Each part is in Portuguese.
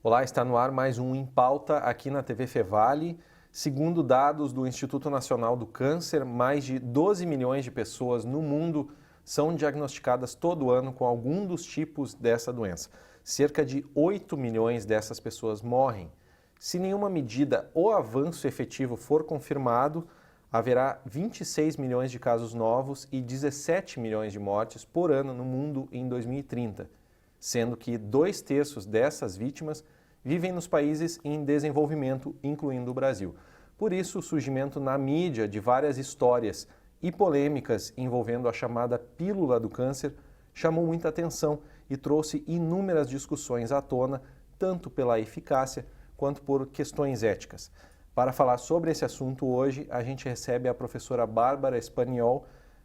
Olá, está no ar mais um Em Pauta aqui na TV Fevale. Segundo dados do Instituto Nacional do Câncer, mais de 12 milhões de pessoas no mundo são diagnosticadas todo ano com algum dos tipos dessa doença. Cerca de 8 milhões dessas pessoas morrem. Se nenhuma medida ou avanço efetivo for confirmado, haverá 26 milhões de casos novos e 17 milhões de mortes por ano no mundo em 2030, sendo que 2/3 dessas vítimas vivem nos países em desenvolvimento, incluindo o Brasil. Por isso, o surgimento na mídia de várias histórias e polêmicas envolvendo a chamada pílula do câncer chamou muita atenção e trouxe inúmeras discussões à tona, tanto pela eficácia quanto por questões éticas. Para falar sobre esse assunto hoje, a gente recebe a professora Bárbara Espaniol,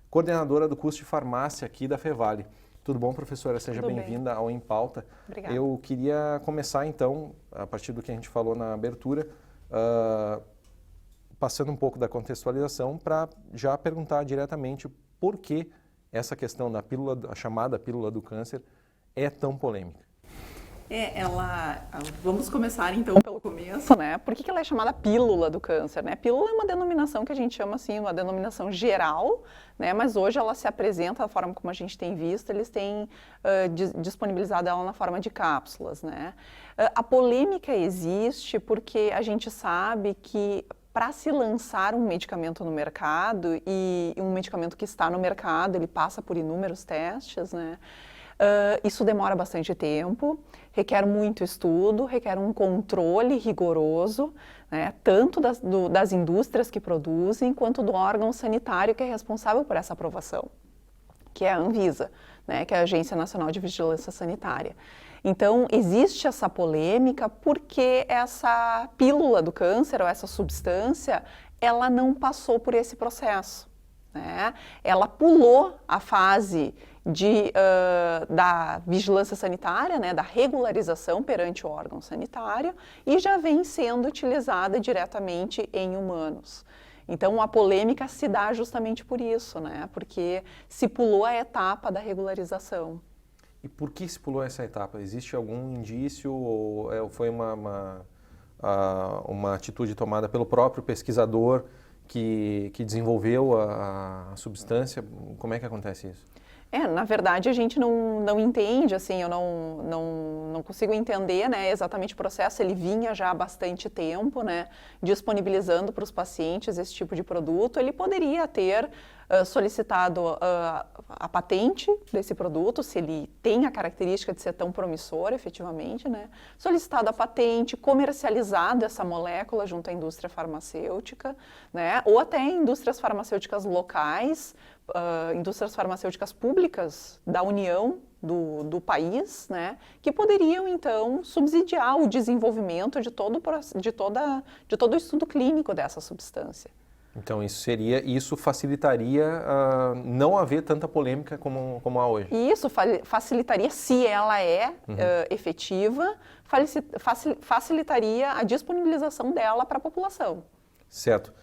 coordenadora do curso de farmácia aqui da Fevale. Tudo bom, professora? Seja bem-vinda ao Em Pauta. Obrigada. Eu queria começar, então, a partir do que a gente falou na abertura, passando um pouco da contextualização, para já perguntar diretamente por que essa questão da pílula, a chamada pílula do câncer, é tão polêmica. Vamos começar então pelo começo, né? Por que ela é chamada pílula do câncer, né? Pílula é uma denominação que a gente chama assim, uma denominação geral, né? Mas hoje ela se apresenta da forma como a gente tem visto, eles têm disponibilizado ela na forma de cápsulas, né? A polêmica existe porque a gente sabe que para se lançar um medicamento no mercado, e um medicamento que está no mercado, ele passa por inúmeros testes, né? Isso demora bastante tempo, requer muito estudo, requer um controle rigoroso, né, tanto das indústrias que produzem, quanto do órgão sanitário que é responsável por essa aprovação, que é a Anvisa, né, que é a Agência Nacional de Vigilância Sanitária. Então, existe essa polêmica porque essa pílula do câncer, ou essa substância, ela não passou por esse processo, né? Ela pulou a fase da vigilância sanitária, né, da regularização perante o órgão sanitário, e já vem sendo utilizada diretamente em humanos. Então, a polêmica se dá justamente por isso, né, porque se pulou a etapa da regularização. E por que se pulou essa etapa? Existe algum indício ou foi uma atitude tomada pelo próprio pesquisador que desenvolveu a substância? Como é que acontece isso? Na verdade, a gente não entende, assim, eu não consigo entender, né, exatamente o processo. Ele vinha já há bastante tempo, né, disponibilizando para os pacientes esse tipo de produto. Ele poderia ter solicitado a patente desse produto, se ele tem a característica de ser tão promissor, efetivamente, né, solicitado a patente, comercializado essa molécula junto à indústria farmacêutica, né, ou até indústrias farmacêuticas locais, indústrias farmacêuticas públicas da União, do país, né, que poderiam, então, subsidiar o desenvolvimento de todo o estudo clínico dessa substância. Então, isso facilitaria não haver tanta polêmica como há hoje? Isso facilitaria, se ela é efetiva, facilitaria a disponibilização dela para a população. Certo.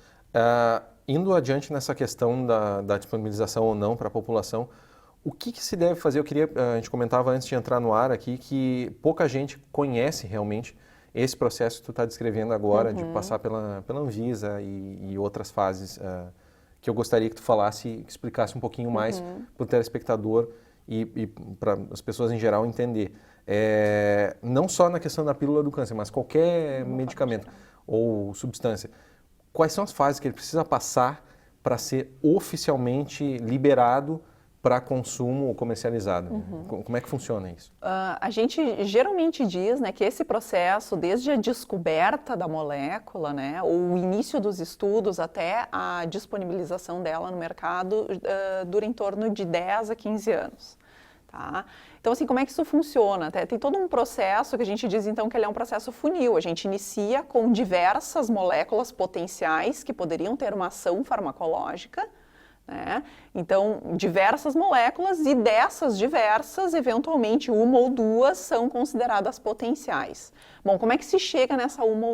Indo adiante nessa questão da disponibilização ou não para a população, o que se deve fazer? A gente comentava antes de entrar no ar aqui que pouca gente conhece realmente esse processo que tu está descrevendo agora, de passar pela Anvisa e outras fases, que eu gostaria que tu falasse, que explicasse um pouquinho mais para o telespectador e para as pessoas em geral entender. Não só na questão da pílula do câncer, mas qualquer medicamento ou substância. Quais são as fases que ele precisa passar para ser oficialmente liberado para consumo ou comercializado? Como é que funciona isso? A gente geralmente diz, né, que esse processo, desde a descoberta da molécula, né, o início dos estudos até a disponibilização dela no mercado, dura em torno de 10 a 15 anos. Tá? Então, assim, como é que isso funciona? Tem todo um processo que a gente diz, então, que ele é um processo funil. A gente inicia com diversas moléculas potenciais que poderiam ter uma ação farmacológica, né? Então, diversas moléculas e dessas diversas, eventualmente uma ou duas são consideradas potenciais. Bom, como é que se chega nessa uma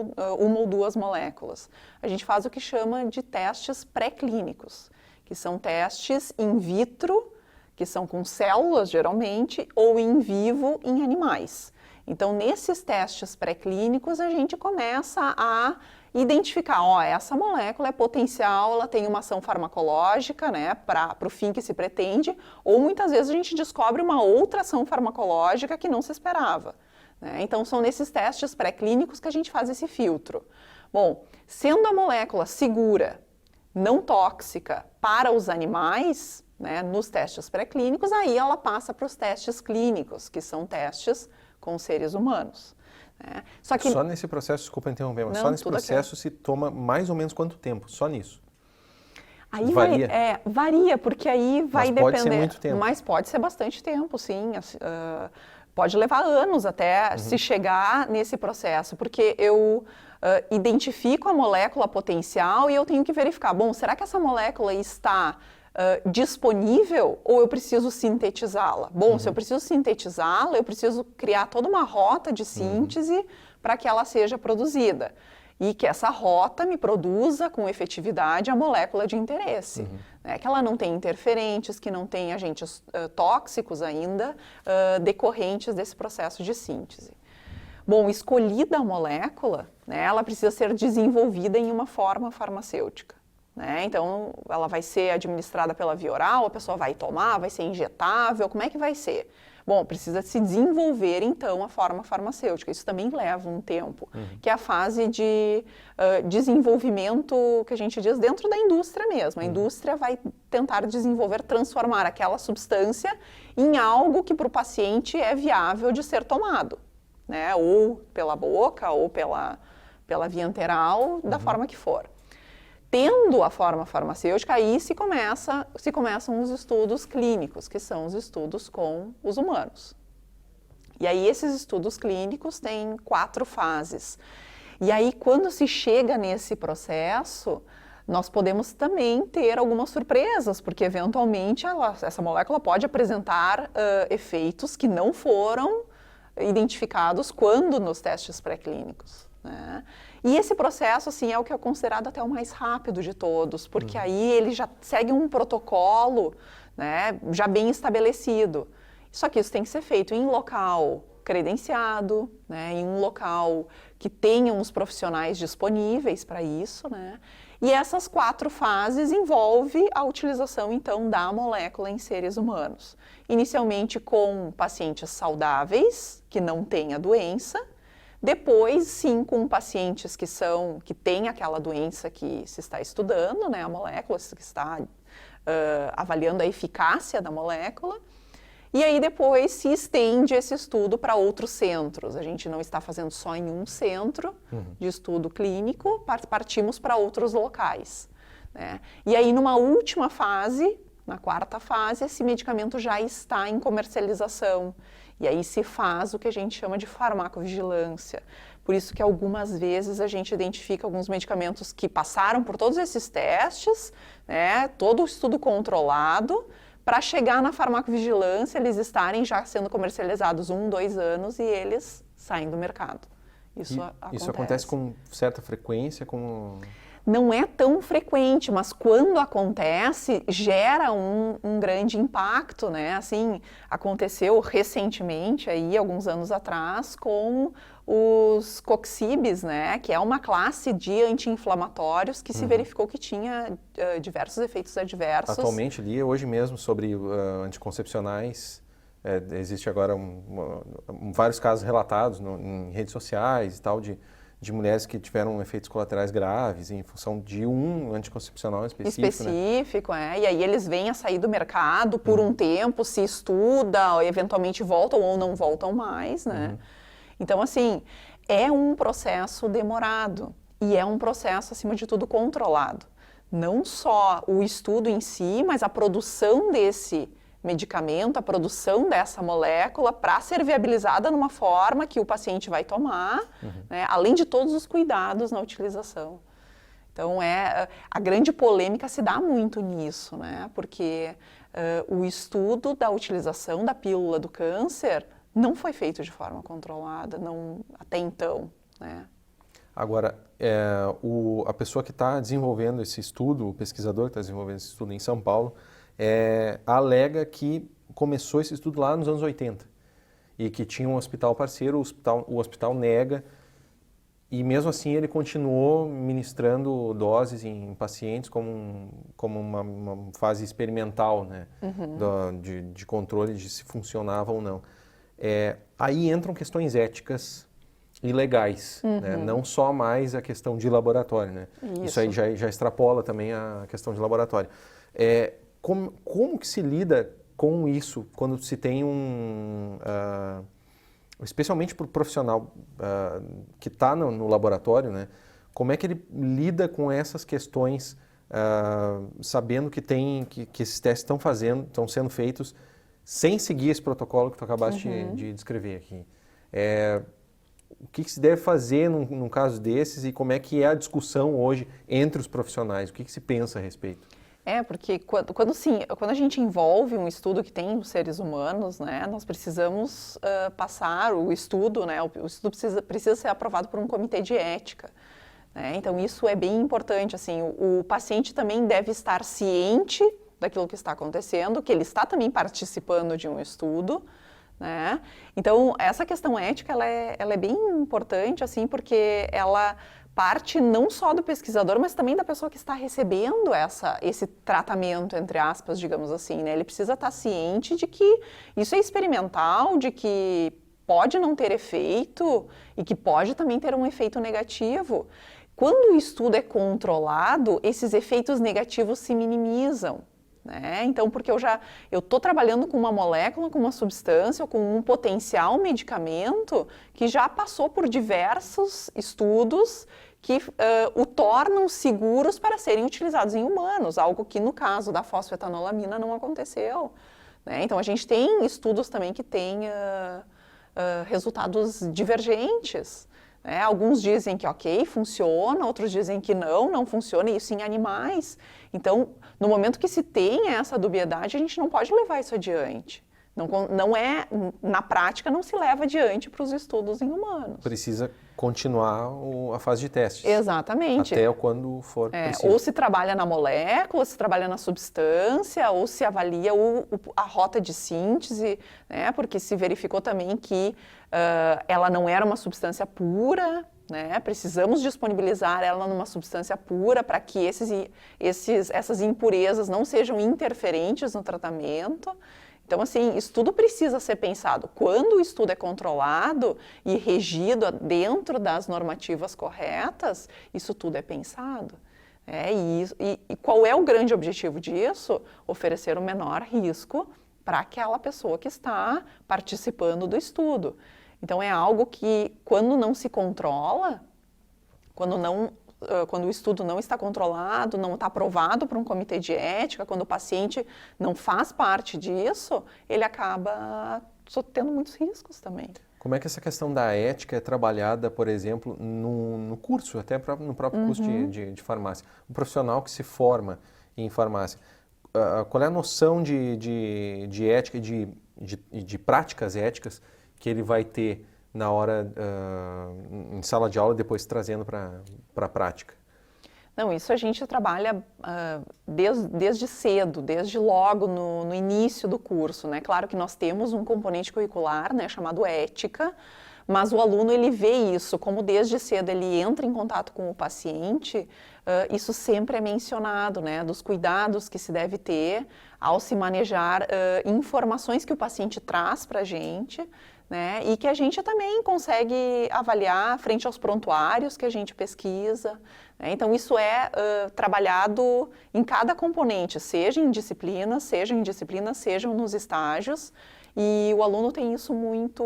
ou duas moléculas? A gente faz o que chama de testes pré-clínicos, que são testes in vitro, que são com células geralmente, ou in vivo em animais. Então, nesses testes pré-clínicos, a gente começa a identificar, ó, essa molécula é potencial, ela tem uma ação farmacológica, né, para o fim que se pretende, ou muitas vezes a gente descobre uma outra ação farmacológica que não se esperava, né? Então, são nesses testes pré-clínicos que a gente faz esse filtro. Bom, sendo a molécula segura, não tóxica para os animais, né, nos testes pré-clínicos, aí ela passa para os testes clínicos, que são testes com seres humanos. Né? Só nesse processo, desculpa interromper, mas só nesse processo se toma mais ou menos quanto tempo? Só nisso? Aí varia. Varia, porque aí vai depender. Mas pode ser muito tempo. Mas pode ser bastante tempo, sim. Pode levar anos até se chegar nesse processo, porque eu identifico a molécula potencial e eu tenho que verificar, bom, será que essa molécula está disponível ou eu preciso sintetizá-la? Bom, se eu preciso sintetizá-la, eu preciso criar toda uma rota de síntese para que ela seja produzida. E que essa rota me produza com efetividade a molécula de interesse. Né? Que ela não tem interferentes, que não tem agentes tóxicos ainda decorrentes desse processo de síntese. Bom, escolhida a molécula, né, ela precisa ser desenvolvida em uma forma farmacêutica. Né? Então, ela vai ser administrada pela via oral, a pessoa vai tomar, vai ser injetável, como é que vai ser? Bom, precisa se desenvolver, então, a forma farmacêutica. Isso também leva um tempo, que é a fase de desenvolvimento, que a gente diz, dentro da indústria mesmo. A indústria vai tentar desenvolver, transformar aquela substância em algo que para o paciente é viável de ser tomado, né? Ou pela boca, ou pela via enteral, da forma que for. Tendo a forma farmacêutica, aí se começam os estudos clínicos, que são os estudos com os humanos. E aí esses estudos clínicos têm 4 fases. E aí quando se chega nesse processo, nós podemos também ter algumas surpresas, porque eventualmente essa molécula pode apresentar efeitos que não foram identificados quando nos testes pré-clínicos, né? E esse processo, assim, é o que é considerado até o mais rápido de todos, porque aí ele já segue um protocolo, né, já bem estabelecido. Só que isso tem que ser feito em local credenciado, né, em um local que tenham os profissionais disponíveis para isso, né? E essas 4 fases envolvem a utilização, então, da molécula em seres humanos. Inicialmente com pacientes saudáveis, que não têm a doença. Depois, sim, com pacientes que têm aquela doença que se está estudando, né, a molécula, que está avaliando a eficácia da molécula. E aí depois se estende esse estudo para outros centros. A gente não está fazendo só em um centro de estudo clínico, partimos para outros locais, né? E aí numa última fase, na 4ª fase, esse medicamento já está em comercialização. E aí se faz o que a gente chama de farmacovigilância. Por isso que algumas vezes a gente identifica alguns medicamentos que passaram por todos esses testes, né, todo o estudo controlado, para chegar na farmacovigilância, eles estarem já sendo comercializados 1, 2 anos e eles saem do mercado. Isso acontece com certa frequência? Não é tão frequente, mas quando acontece, gera um grande impacto, né? Assim, aconteceu recentemente, aí, alguns anos atrás, com os coxibes, né? Que é uma classe de anti-inflamatórios que se verificou que tinha diversos efeitos adversos. Atualmente, li hoje mesmo sobre anticoncepcionais. Existe agora vários casos relatados em redes sociais e tal, de mulheres que tiveram efeitos colaterais graves em função de um anticoncepcional específico, né? E aí eles vêm a sair do mercado por um tempo, se estuda, eventualmente voltam ou não voltam mais, né? Então, assim, é um processo demorado e é um processo, acima de tudo, controlado. Não só o estudo em si, mas a produção desse medicamento, a produção dessa molécula para ser viabilizada numa forma que o paciente vai tomar, né, além de todos os cuidados na utilização. Então, a grande polêmica se dá muito nisso, né? Porque o estudo da utilização da pílula do câncer não foi feito de forma controlada, até então, né? Agora, a pessoa que está desenvolvendo esse estudo, o pesquisador que está desenvolvendo esse estudo em São Paulo, alega que começou esse estudo lá nos anos 80 e que tinha um hospital parceiro, o hospital nega, e mesmo assim ele continuou ministrando doses em pacientes como uma fase experimental, né, de controle de se funcionava ou não. Aí entram questões éticas e legais, né? Não só mais a questão de laboratório, né? Isso aí já extrapola também a questão de laboratório. Como que se lida com isso quando se tem especialmente para o profissional que está no laboratório, né? Como é que ele lida com essas questões, sabendo que esses testes estão sendo feitos sem seguir esse protocolo que tu acabaste de descrever aqui? O que se deve fazer num caso desses e como é que é a discussão hoje entre os profissionais? O que se pensa a respeito? Porque quando a gente envolve um estudo que tem os seres humanos, né, nós precisamos passar o estudo, né, o estudo precisa ser aprovado por um comitê de ética, né? Então isso é bem importante, assim, o paciente também deve estar ciente daquilo que está acontecendo, que ele está também participando de um estudo, né? Então essa questão ética ela é bem importante, assim, porque ela parte não só do pesquisador, mas também da pessoa que está recebendo esse tratamento, entre aspas, digamos assim, né? Ele precisa estar ciente de que isso é experimental, de que pode não ter efeito e que pode também ter um efeito negativo. Quando o estudo é controlado, esses efeitos negativos se minimizam, né? Então, porque eu estou trabalhando com uma molécula, com uma substância, ou com um potencial medicamento que já passou por diversos estudos que o tornam seguros para serem utilizados em humanos, algo que no caso da fosfetanolamina não aconteceu, né? Então a gente tem estudos também que têm resultados divergentes, né? Alguns dizem que ok, funciona, outros dizem que não funciona, isso em animais. Então, no momento que se tem essa dubiedade, a gente não pode levar isso adiante. Na prática, não se leva adiante para os estudos em humanos. Precisa continuar a fase de testes. Exatamente. Até quando for preciso. Ou se trabalha na molécula, se trabalha na substância, ou se avalia a rota de síntese, né? Porque se verificou também que ela não era uma substância pura, né? Precisamos disponibilizar ela numa substância pura para que essas impurezas não sejam interferentes no tratamento. Então, assim, isso tudo precisa ser pensado. Quando o estudo é controlado e regido dentro das normativas corretas, isso tudo é pensado. E qual é o grande objetivo disso? Oferecer o menor risco para aquela pessoa que está participando do estudo. Então, é algo que, quando não se controla, quando o estudo não está controlado, não está aprovado por um comitê de ética, quando o paciente não faz parte disso, ele acaba tendo muitos riscos também. Como é que essa questão da ética é trabalhada, por exemplo, no curso, até no próprio curso de farmácia? Um profissional que se forma em farmácia, qual é a noção de ética e de práticas éticas que ele vai ter na hora, em sala de aula, depois trazendo para a prática? Não, isso a gente trabalha desde cedo, desde logo no início do curso, né? Claro que nós temos um componente curricular, né, chamado ética, mas o aluno ele vê isso, como desde cedo ele entra em contato com o paciente, isso sempre é mencionado, né? Dos cuidados que se deve ter ao se manejar informações que o paciente traz para a gente, né? E que a gente também consegue avaliar frente aos prontuários que a gente pesquisa, né? Então isso é trabalhado em cada componente, seja em disciplinas, sejam nos estágios, e o aluno tem isso muito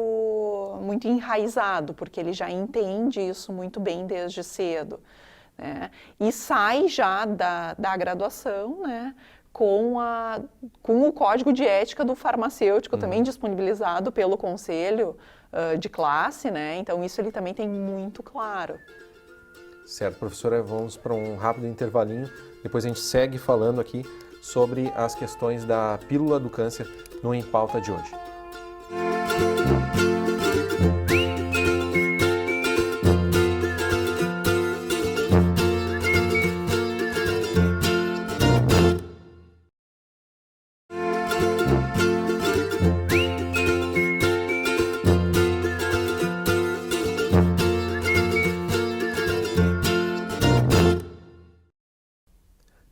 enraizado, porque ele já entende isso muito bem desde cedo, né? E sai já da graduação, né, com o código de ética do farmacêutico também disponibilizado pelo conselho de classe, né? Então isso ele também tem muito claro. Certo, professora, vamos para um rápido intervalinho, depois a gente segue falando aqui sobre as questões da pílula do câncer no Em Pauta de hoje.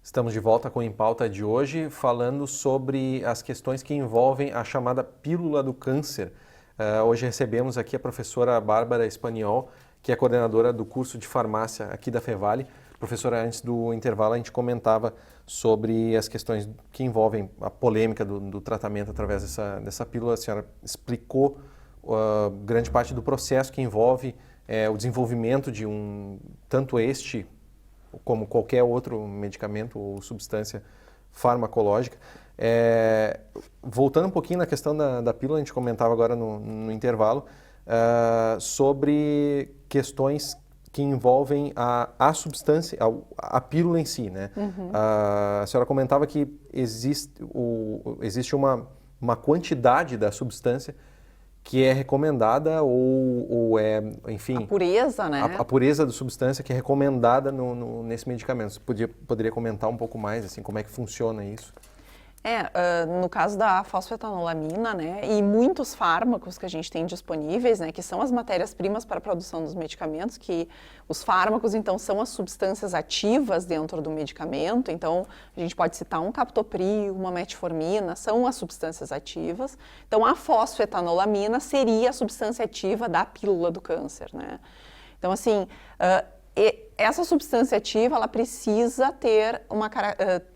Estamos de volta com o Em Pauta de hoje, falando sobre as questões que envolvem a chamada pílula do câncer. Hoje recebemos aqui a professora Bárbara Espaniol, que é coordenadora do curso de farmácia aqui da Fevale. Professora, antes do intervalo a gente comentava sobre as questões que envolvem a polêmica do tratamento através dessa pílula. A senhora explicou grande parte do processo que envolve o desenvolvimento de tanto este como qualquer outro medicamento ou substância farmacológica. Voltando um pouquinho na questão da pílula, a gente comentava agora no intervalo sobre questões que envolvem a substância, a pílula em si, né? Uhum. A senhora comentava que existe uma quantidade da substância que é recomendada ou enfim... A pureza, né? A pureza da substância que é recomendada nesse medicamento. Você poderia comentar um pouco mais, assim, como é que funciona isso? No caso da fosfetanolamina, né, e muitos fármacos que a gente tem disponíveis, né, que são as matérias-primas para a produção dos medicamentos, que os fármacos, então, são as substâncias ativas dentro do medicamento. Então, a gente pode citar um captopril, uma metformina, são as substâncias ativas. Então, a fosfetanolamina seria a substância ativa da pílula do câncer, né? Então, assim, essa substância ativa, ela precisa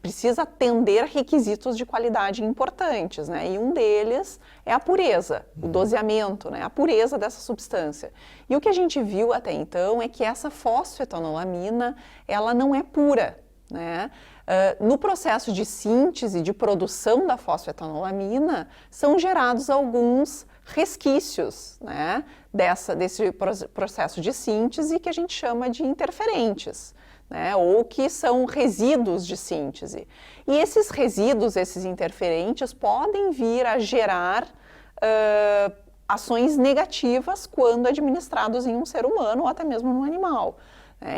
precisa atender requisitos de qualidade importantes, né? E um deles é a pureza, o doseamento, né? A pureza dessa substância. E o que a gente viu até então é que essa fosfetanolamina, ela não é pura, né? No processo de síntese, de produção da fosfetanolamina, são gerados alguns resquícios, né, desse processo de síntese que a gente chama de interferentes, né, ou que são resíduos de síntese. E esses resíduos, esses interferentes, podem vir a gerar ações negativas quando administrados em um ser humano ou até mesmo no animal.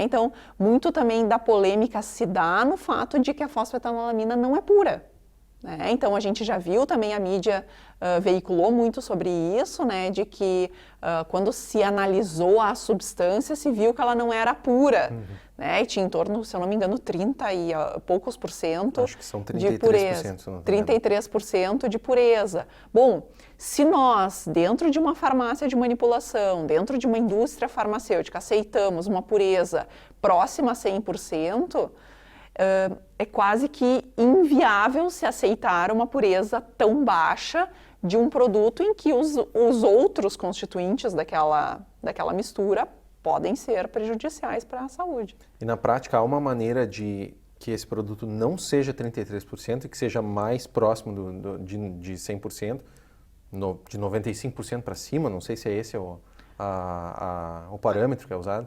Então, muito também da polêmica se dá no fato de que a fosfetanolamina não é pura. Então, a gente já viu também, a mídia veiculou muito sobre isso, né, de que quando se analisou a substância, se viu que ela não era pura, né, e tinha em torno, se eu não me engano, 30 e poucos por cento Acho que são 33%, de pureza. 33% de pureza. Bom, se nós, dentro de uma farmácia de manipulação, dentro de uma indústria farmacêutica, aceitamos uma pureza próxima a 100%, é quase que inviável se aceitar uma pureza tão baixa de um produto em que os outros constituintes daquela mistura podem ser prejudiciais para a saúde. E na prática há uma maneira de que esse produto não seja 33% e que seja mais próximo de 100%, de 95% para cima, não sei se é esse o parâmetro que é usado.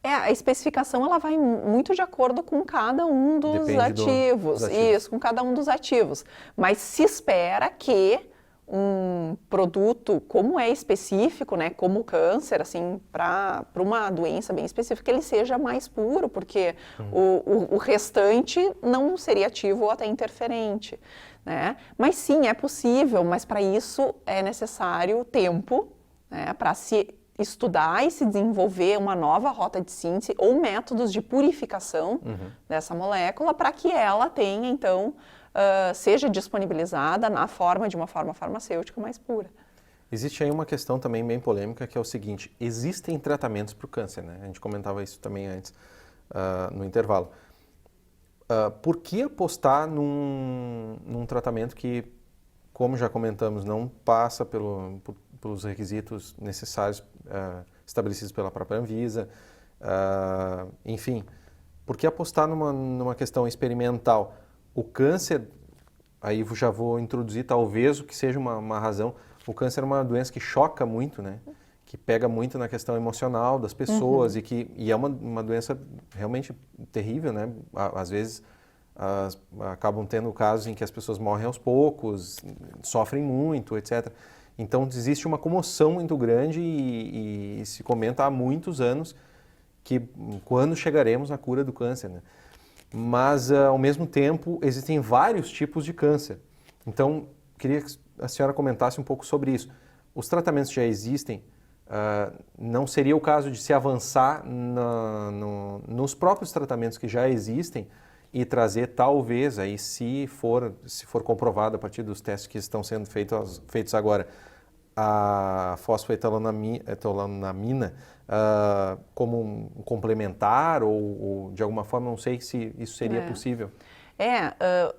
A especificação ela vai muito de acordo com cada um dos ativos. Isso, com cada um dos ativos. Mas se espera que um produto, como é específico, né, como o câncer, assim, para uma doença bem específica, ele seja mais puro, porque o restante não seria ativo ou até interferente, né? Mas sim, é possível, mas para isso é necessário tempo, né, para se estudar e se desenvolver uma nova rota de síntese ou métodos de purificação dessa molécula para que ela tenha, então, seja disponibilizada na forma de uma forma farmacêutica mais pura. Existe aí uma questão também bem polêmica, que é o seguinte: existem tratamentos para o câncer, né? A gente comentava isso também antes, no intervalo. Por que apostar num tratamento que, como já comentamos, não passa pelos requisitos necessários estabelecidos pela própria Anvisa? Enfim, por que apostar numa questão experimental? O câncer, aí já vou introduzir talvez o que seja uma razão, o câncer é uma doença que choca muito, né? que pega muito na questão emocional das pessoas e é uma doença realmente terrível, né? Às vezes acabam tendo casos em que as pessoas morrem aos poucos, sofrem muito, etc. Então existe uma comoção muito grande e se comenta há muitos anos que quando chegaremos à cura do câncer, né? Mas ao mesmo tempo existem vários tipos de câncer. Então queria que a senhora comentasse um pouco sobre isso. Os tratamentos já existem. Não seria o caso de se avançar nos próprios tratamentos que já existem e trazer talvez aí, se for comprovado a partir dos testes que estão sendo feitos agora, a fosfoetanolamina como um complementar ou de alguma forma, não sei se isso seria possível.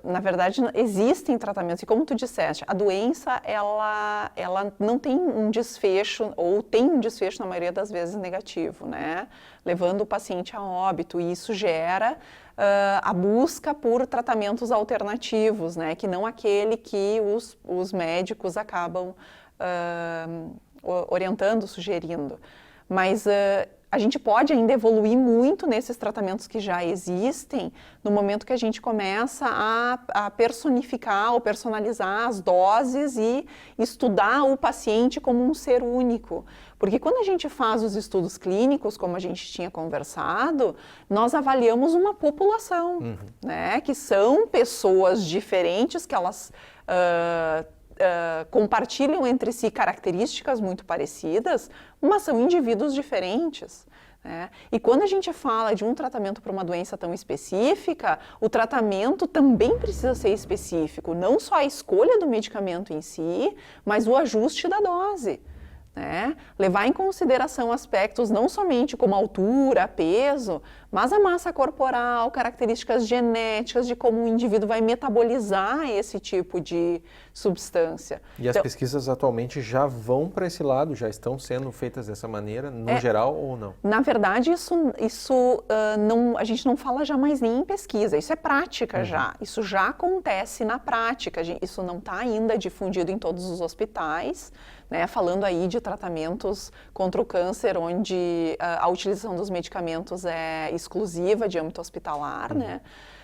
Na verdade, existem tratamentos, e como tu disseste, a doença, ela não tem um desfecho, ou tem um desfecho, na maioria das vezes, negativo, né? Levando o paciente a óbito, e isso gera a busca por tratamentos alternativos, né? Que não aquele que os médicos acabam orientando, sugerindo. Mas a gente pode ainda evoluir muito nesses tratamentos que já existem no momento que a gente começa a personificar ou personalizar as doses e estudar o paciente como um ser único. Porque quando a gente faz os estudos clínicos, como a gente tinha conversado, nós avaliamos uma população, né? Que são pessoas diferentes, que elas compartilham entre si características muito parecidas, mas são indivíduos diferentes, né? E quando a gente fala de um tratamento para uma doença tão específica, o tratamento também precisa ser específico, não só a escolha do medicamento em si, mas o ajuste da dose, né? Levar em consideração aspectos não somente como altura, peso, mas a massa corporal, características genéticas de como o indivíduo vai metabolizar esse tipo de substância. E as pesquisas atualmente já vão para esse lado, já estão sendo feitas dessa maneira, no geral ou não? Na verdade, a gente não fala já mais nem em pesquisa, isso é prática já, isso já acontece na prática, isso não está ainda difundido em todos os hospitais, né, falando aí de tratamentos contra o câncer, onde a utilização dos medicamentos é exclusiva de âmbito hospitalar, né,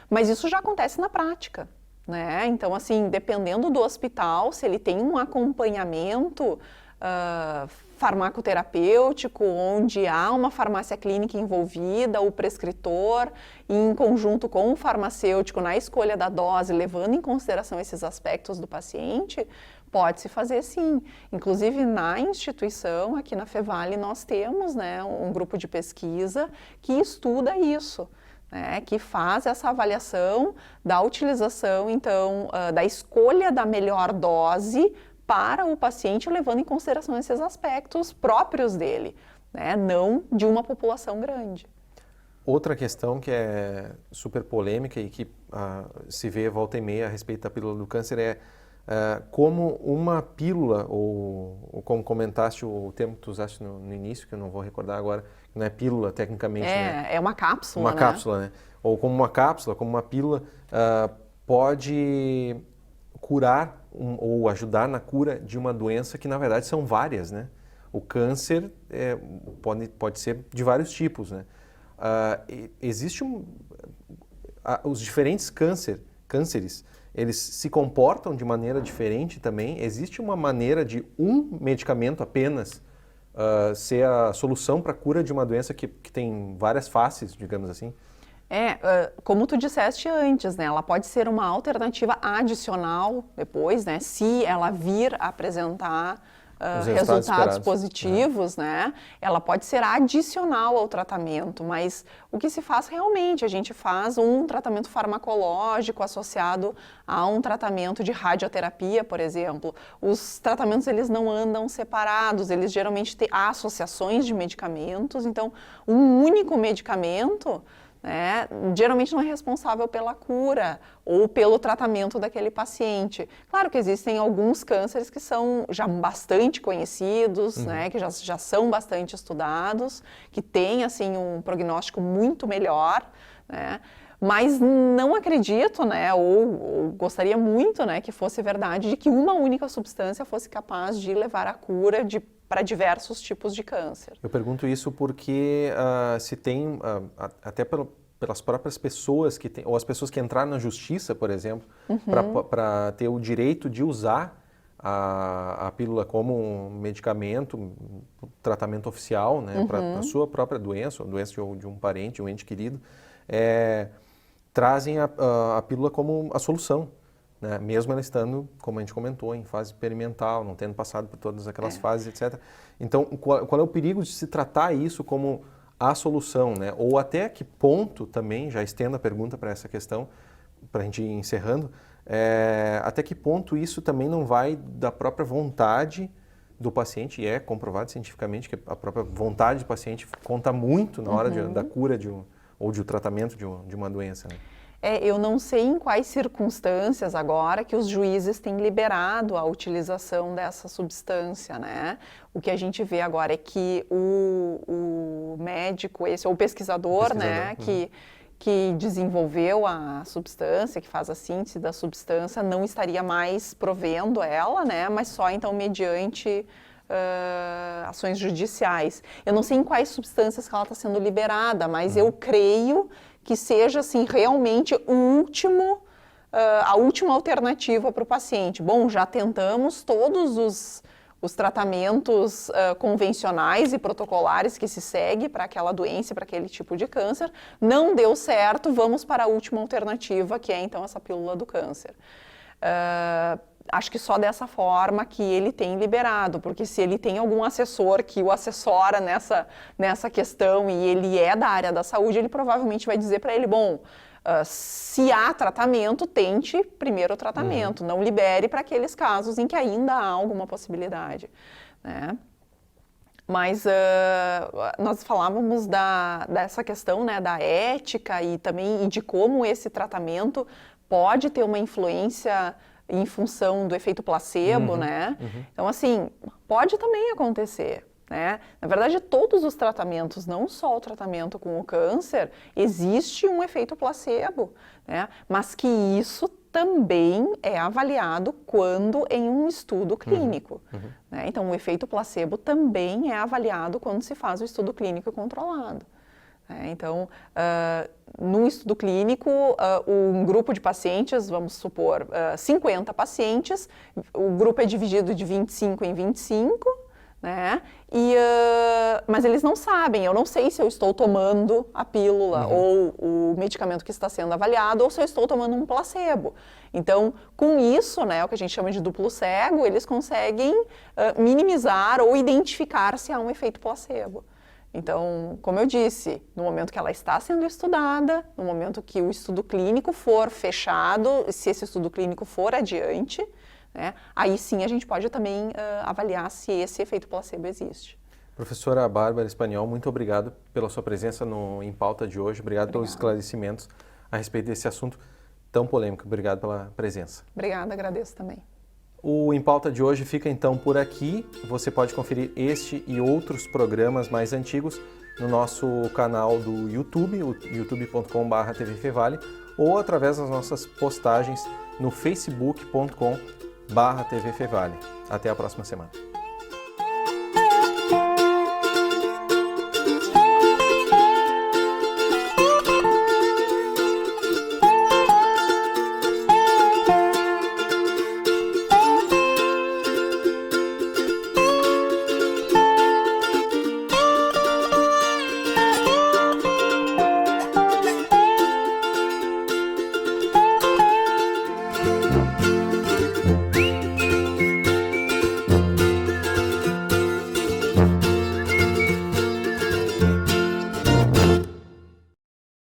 mas isso já acontece na prática, né, então assim, dependendo do hospital, se ele tem um acompanhamento farmacoterapêutico, onde há uma farmácia clínica envolvida, o prescritor, em conjunto com o farmacêutico na escolha da dose, levando em consideração esses aspectos do paciente, pode-se fazer sim. Inclusive, na instituição, aqui na Fevale, nós temos, né, um grupo de pesquisa que estuda isso, né, que faz essa avaliação da utilização, então, da escolha da melhor dose para o paciente, levando em consideração esses aspectos próprios dele, né, não de uma população grande. Outra questão que é super polêmica e que se vê volta e meia a respeito da pílula do câncer é como uma pílula, ou como comentaste o termo que tu usaste no início, que eu não vou recordar agora, não é pílula tecnicamente, né? É uma cápsula, uma cápsula, né? Ou como uma cápsula, como uma pílula, pode curar ou ajudar na cura de uma doença que na verdade são várias, né? O câncer pode ser de vários tipos, né? Existe os diferentes cânceres, eles se comportam de maneira diferente também. Existe uma maneira de um medicamento apenas ser a solução para a cura de uma doença que tem várias faces, digamos assim? Como tu disseste antes, né, ela pode ser uma alternativa adicional depois, né, se ela vir a apresentar resultados positivos, né, ela pode ser adicional ao tratamento, mas o que se faz realmente, a gente faz um tratamento farmacológico associado a um tratamento de radioterapia, por exemplo. Os tratamentos, eles não andam separados, eles geralmente têm associações de medicamentos, então um único medicamento, né, geralmente não é responsável pela cura ou pelo tratamento daquele paciente. Claro que existem alguns cânceres que são já bastante conhecidos, né, que já são bastante estudados, que têm assim, um prognóstico muito melhor, né, Mas não acredito, né, ou gostaria muito, né, que fosse verdade, de que uma única substância fosse capaz de levar à cura para diversos tipos de câncer. Eu pergunto isso porque se tem, até pelas próprias pessoas que ou as pessoas que entraram na justiça, por exemplo, para ter o direito de usar a pílula como um medicamento, um tratamento oficial, né, para a sua própria doença, ou doença de um parente, de um ente querido, trazem a pílula como a solução, né? Mesmo ela estando, como a gente comentou, em fase experimental, não tendo passado por todas aquelas fases, etc. Então, qual é o perigo de se tratar isso como a solução, né? Ou até que ponto também, já estendo a pergunta para essa questão, para a gente ir encerrando, até que ponto isso também não vai da própria vontade do paciente, e é comprovado cientificamente que a própria vontade do paciente conta muito na hora da cura ou de um tratamento de uma doença, né? Eu não sei em quais circunstâncias agora que os juízes têm liberado a utilização dessa substância, né? O que a gente vê agora é que o médico, ou o pesquisador, né, que desenvolveu a substância, que faz a síntese da substância, não estaria mais provendo ela, né, mas só então mediante ações judiciais. Eu não sei em quais substâncias que ela está sendo liberada, mas eu creio que seja assim realmente a última alternativa para o paciente. Bom, já tentamos todos os tratamentos convencionais e protocolares que se segue para aquela doença, para aquele tipo de câncer, não deu certo, vamos para a última alternativa, que é então essa pílula do câncer. Acho que só dessa forma que ele tem liberado, porque se ele tem algum assessor que o assessora nessa questão e ele é da área da saúde, ele provavelmente vai dizer para ele, bom, se há tratamento, tente primeiro o tratamento, não libere para aqueles casos em que ainda há alguma possibilidade, né? Mas nós falávamos dessa questão, né, da ética e também de como esse tratamento pode ter uma influência em função do efeito placebo, né? Então, assim, pode também acontecer, né? Na verdade, todos os tratamentos, não só o tratamento com o câncer, existe um efeito placebo, né? Mas que isso também é avaliado quando em um estudo clínico, né? Então, o efeito placebo também é avaliado quando se faz o estudo clínico controlado. Então, num estudo clínico, um grupo de pacientes, vamos supor, 50 pacientes, o grupo é dividido de 25 em 25, né? Mas eles não sabem, eu não sei se eu estou tomando a pílula ou o medicamento que está sendo avaliado ou se eu estou tomando um placebo. Então, com isso, né, o que a gente chama de duplo cego, eles conseguem minimizar ou identificar se há um efeito placebo. Então, como eu disse, no momento que ela está sendo estudada, no momento que o estudo clínico for fechado, se esse estudo clínico for adiante, né, aí sim a gente pode também avaliar se esse efeito placebo existe. Professora Bárbara Espanhol, muito obrigado pela sua presença no Em Pauta de hoje, obrigado pelos esclarecimentos a respeito desse assunto tão polêmico, obrigado pela presença. Obrigada, agradeço também. O Em Pauta de hoje fica então por aqui. Você pode conferir este e outros programas mais antigos no nosso canal do YouTube, youtube.com/tvfevale, ou através das nossas postagens no facebook.com/tvfevale. Até a próxima semana.